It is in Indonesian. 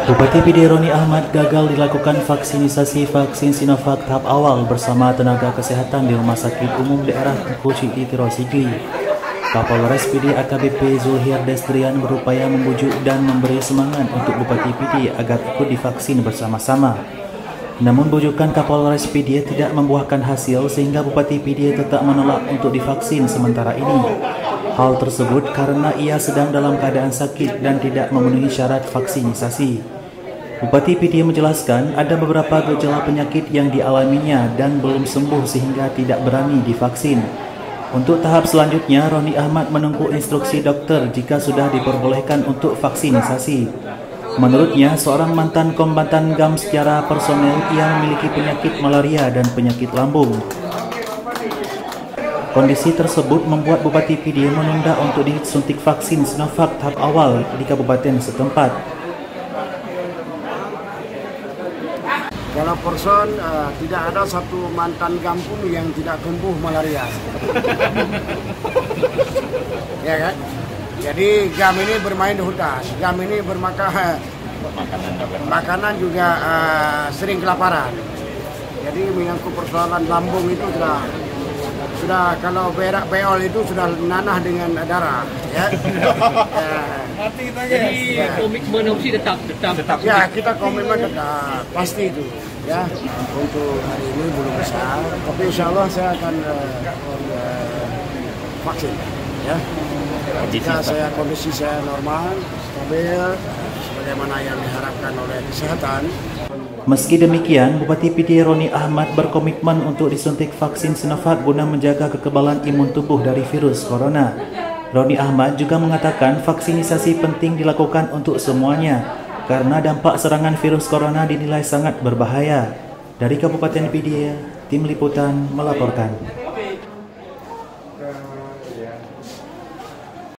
Bupati PD Roni Ahmad gagal dilakukan vaksinisasi vaksin Sinovac tahap awal bersama tenaga kesehatan di Rumah Sakit Umum Daerah Tengku Citiro Sigli. Kapolres PD AKBP Zulhir Destrian berupaya membujuk dan memberi semangat untuk Bupati PD agar ikut divaksin bersama-sama. Namun bujukan Kapolres PD tidak membuahkan hasil sehingga Bupati PD tetap menolak untuk divaksin sementara ini. Hal tersebut karena ia sedang dalam keadaan sakit dan tidak memenuhi syarat vaksinisasi. Bupati PD menjelaskan ada beberapa gejala penyakit yang dialaminya dan belum sembuh sehingga tidak berani divaksin. Untuk tahap selanjutnya, Roni Ahmad menunggu instruksi dokter jika sudah diperbolehkan untuk vaksinisasi. Menurutnya, seorang mantan kombatan GAM secara personel yang memiliki penyakit malaria dan penyakit lambung. Kondisi tersebut membuat Bupati PD menunda untuk disuntik vaksin Sinovac tahap awal di kabupaten setempat. Kalau person tidak ada satu mantan kampung yang tidak kambuh malaria. Ya kan? Jadi GAM ini bermain di hutan, GAM ini bermakan makanan juga sering kelaparan. Jadi menyangkut persoalan lambung itu sudah kalau berak beol itu sudah nanah dengan darah, ya. Jadi komitmen opsi tetap. Ya, kita komitmen tetap, pasti itu, ya. Untuk hari ini belum bisa, tapi insya Allah saya akan vaksin, ya. Jika kondisi saya normal, stabil, sebagaimana yang diharapkan oleh kesehatan. Meski demikian, Bupati PD Roni Ahmad berkomitmen untuk disuntik vaksin Sinovac guna menjaga kekebalan imun tubuh dari virus corona. Roni Ahmad juga mengatakan vaksinisasi penting dilakukan untuk semuanya karena dampak serangan virus corona dinilai sangat berbahaya. Dari Kabupaten PD, Tim Liputan melaporkan.